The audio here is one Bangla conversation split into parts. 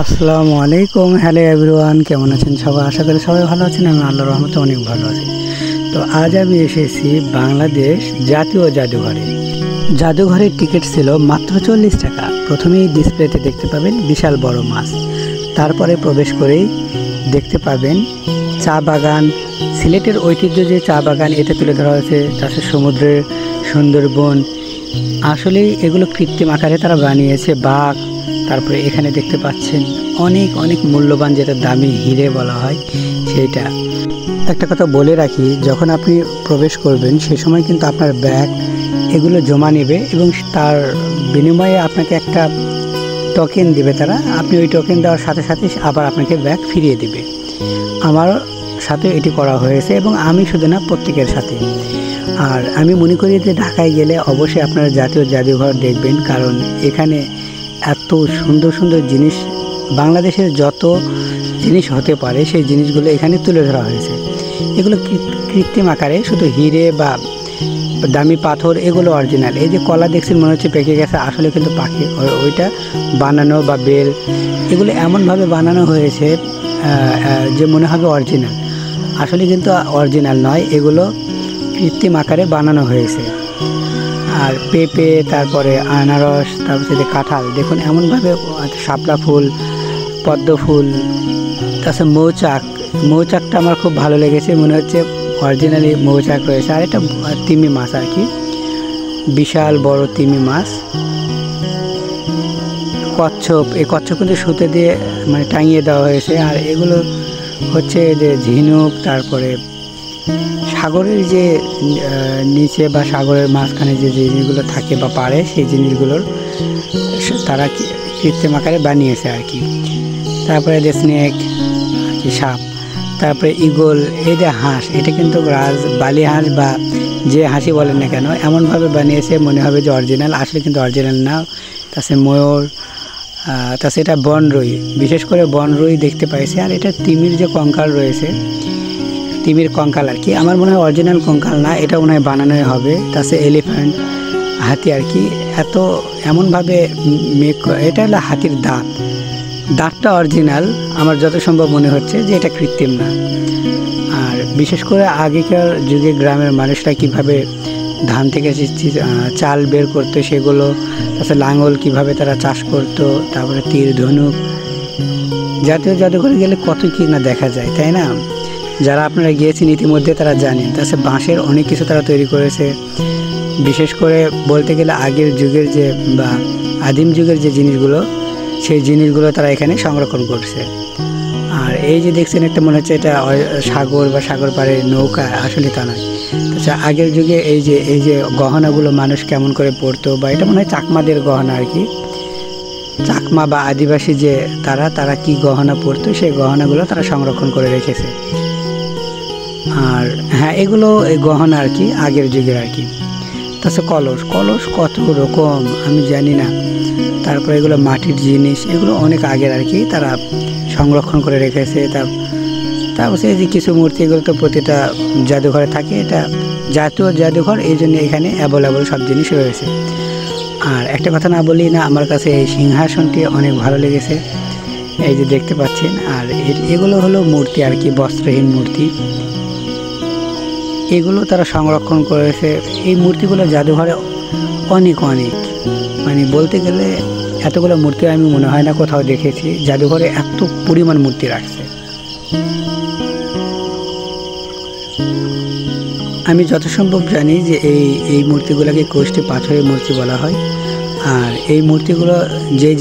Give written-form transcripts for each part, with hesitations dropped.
আসসালামু আলাইকুম। হ্যালো এভরিওয়ান, কেমন আছেন সবাই? আশা করি সবাই ভালো আছেন। আমি আল্লাহর রহমতে অনেক ভালো আছি। তো আজ আমি এসেছি বাংলাদেশ জাতীয় জাদুঘরে। জাদুঘরের টিকিট ছিল মাত্র 40 টাকা। প্রথমেই ডিসপ্লেতে দেখতে পাবেন বিশাল বড় মাছ, তারপরে প্রবেশ করেই দেখতে পাবেন চা বাগান। সিলেটের ঐতিহ্য যে চা বাগান, এটা তুলে ধরা হয়েছে। তাছাড়া সমুদ্রের সুন্দরবন, আসলে এগুলো কৃত্রিম আকারে তারা বানিয়েছে। বাঘ, তারপরে এখানে দেখতে পাচ্ছেন অনেক অনেক মূল্যবান, যেটা দামি হিরে বলা হয় সেইটা। একটা কথা বলে রাখি, যখন আপনি প্রবেশ করবেন সেই সময় কিন্তু আপনার ব্যাগ এগুলো জমা নেবে এবং তার বিনিময়ে আপনাকে একটা টোকেন দিবে তারা। আপনি ওই টোকেন দেওয়ার সাথে সাথে আবার আপনাকে ব্যাগ ফিরিয়ে দিবে। আমার সাথে এটি করা হয়েছে এবং আমি শুধু না, প্রত্যেকের সাথে। আর আমি মনে করি যে ঢাকায় গেলে অবশ্যই আপনারা জাতীয় জাদুঘর দেখবেন, কারণ এখানে এত সুন্দর সুন্দর জিনিস, বাংলাদেশের যত জিনিস হতে পারে সেই জিনিসগুলো এখানে তুলে ধরা হয়েছে। এগুলো কৃত্রিম আকারে, শুধু হিরে বা দামি পাথর এগুলো অরিজিনাল। এই যে কলা দেখছেন মনে হচ্ছে পেকে গেছে, আসলে কিন্তু পাখি ওইটা বানানো, বা বেল, এগুলো এমনভাবে বানানো হয়েছে যে মনে হবে অরিজিনাল, আসলে কিন্তু অরিজিনাল নয়, এগুলো কৃত্রিম আকারে বানানো হয়েছে। আর পেঁপে, তারপরে আনারস, তারপরে কাঁঠাল দেখুন এমনভাবে, শাপলা ফুল, পদ্ম ফুল, তাছাড়া মৌচাকটা আমার খুব ভালো লেগেছে, মনে হচ্ছে অরিজিনালি মৌচাক রয়েছে। আর এটা তিমি মাছ আর কি, বিশাল বড় তিমি মাছ। কচ্ছপ, এই কচ্ছপ কিন্তু সুতে দিয়ে মানে টাঙিয়ে দেওয়া হয়েছে। আর এগুলো হচ্ছে যে ঝিনুক, তারপরে সাগরের যে নিচে বা সাগরের মাঝখানে যে জিনিসগুলো থাকে বা পারে, সেই জিনিসগুলোর তারা কৃত্রিম আকারে বানিয়েছে আর কি। তারপরে যে স্নেক আর কি, সাপ, তারপরে ঈগল, এই যে হাঁস, এটা কিন্তু বালি হাঁস বা যে হাঁসি বলেন না কেন, এমনভাবে বানিয়েছে মনে হবে যে অরিজিনাল, আসলে কিন্তু অরিজিনাল না। তাছাড়া ময়ূর, তাছাড়া এটা বনরুই, বিশেষ করে বনরুই দেখতে পাইছে। আর এটা তিমির যে কঙ্কাল রয়েছে, তিমির কঙ্কাল আর কি, আমার মনে হয় অরিজিনাল কঙ্কাল না, এটা মনে হয় বানানোই হবে। তাছাড়া এলিফ্যান্ট, হাতি আর কি, এমনভাবে এটা হলো হাতির দাঁতটা অরিজিনাল, আমার যত সম্ভব মনে হচ্ছে যে এটা কৃত্রিম না। আর বিশেষ করে আগেকার যুগে গ্রামের মানুষরা কিভাবে ধান থেকে চাল বের করতো সেগুলো, তাছাড়া লাঙল কিভাবে তারা চাষ করতো, তারপরে তীর ধনুক, জাতীয় জাদুঘরে গেলে কত কি না দেখা যায়, তাই না? যারা আপনারা গিয়েছেন ইতিমধ্যে তারা জানেন। তাছাড়া বাঁশের অনেক কিছু তারা তৈরি করেছে, বিশেষ করে বলতে গেলে আগের যুগের যে বা আদিম যুগের যে জিনিসগুলো, সেই জিনিসগুলো তারা এখানে সংরক্ষণ করছে। আর এই যে দেখছেন, একটা মনে হচ্ছে এটা সাগর বা সাগর পাড়ে নৌকা, আসলে তা নয়। তাছাড়া আগের যুগে এই যে গহনাগুলো মানুষ কেমন করে পরতো, বা এটা মনে হয় চাকমাদের গহনা আর কি, চাকমা বা আদিবাসী যে তারা কি গহনা পরতো, সেই গহনাগুলো তারা সংরক্ষণ করে রেখেছে। আর হ্যাঁ, এগুলো এই গহনা আর কি, আগের যুগের আর কি। তাছাড়া কলস কত রকম আমি জানি না। তারপরে এগুলো মাটির জিনিস, এগুলো অনেক আগের আর কি, তারা সংরক্ষণ করে রেখেছে। তারপর এই যে কিছু মূর্তি, এগুলো তো প্রতিটা জাদুঘরে থাকে, এটা জাতীয় জাদুঘর, এই জন্য এখানে অ্যাভেলেবল সব জিনিস রয়েছে। আর একটা কথা না বলি না, আমার কাছে এই সিংহাসনটি অনেক ভালো লেগেছে, এই যে দেখতে পাচ্ছেন। আর এগুলো হলো মূর্তি আর কি, বস্ত্রহীন মূর্তি, এগুলো তারা সংরক্ষণ করেছে। এই মূর্তিগুলো জাদুঘরে অনেক মানে বলতে গেলে এতগুলো মূর্তি আমি মনে হয় না কোথাও দেখেছি, জাদুঘরে এত পরিমাণ মূর্তি রাখছে। আমি যত সম্ভব জানি যে এই মূর্তিগুলোকে কোষ্ঠী পাথরের মূর্তি বলা হয়। আর এই মূর্তিগুলো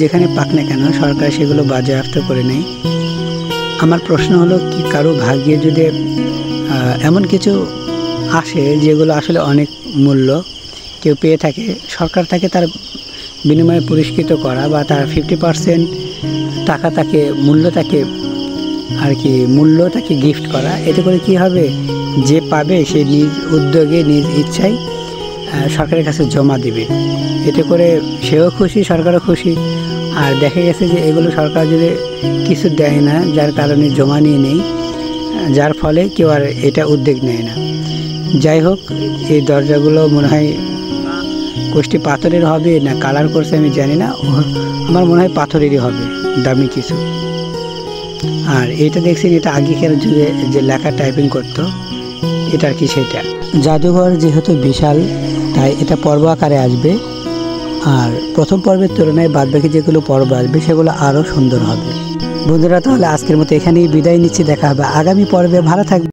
যেখানে পাক না কেন, সরকার সেগুলো বাজেয়াপ্ত করে নেয়। আমার প্রশ্ন হলো, কি কারো ভাগ্যে যদি এমন কিছু আসে যেগুলো আসলে অনেক মূল্য কেউ পেয়ে থাকে, সরকার তাকে তার বিনিময়ে পুরস্কৃত করা, বা তার 50% টাকা তাকে মূল্য তাকে গিফট করা। এতে করে কি হবে, যে পাবে সে নিজ উদ্যোগে নিজ ইচ্ছায় সরকারের কাছে জমা দিবে। এতে করে সেও খুশি, সরকারও খুশি। আর দেখা গেছে যে এগুলো সরকার যদি কিছু দেয় না, যার কারণে জমা নিয়ে নেই, যার ফলে কেউ আর এটা উদ্যোগ নেয় না। যাই হোক, এই দরজাগুলো মনে হয় কোষ্ঠী পাথরের হবে না কালার করছে আমি জানি না, আমার মনে হয় পাথরেরই হবে। দামি কিছু। আর এটা দেখছেন, এটা আগেকার যুগে যে লেখা টাইপিং করতো, এটা আর কি সেটা। জাদুঘর যেহেতু বিশাল, তাই এটা পর্ব আকারে আসবে। আর প্রথম পর্বের তুলনায় বাদবাকি যেগুলো পর্ব আসবে সেগুলো আরও সুন্দর হবে। বন্ধুরা, তাহলে আজকের মতো এখানেই বিদায় নিচ্ছি। দেখা হবে আগামী পর্বে। ভালো থাকবে।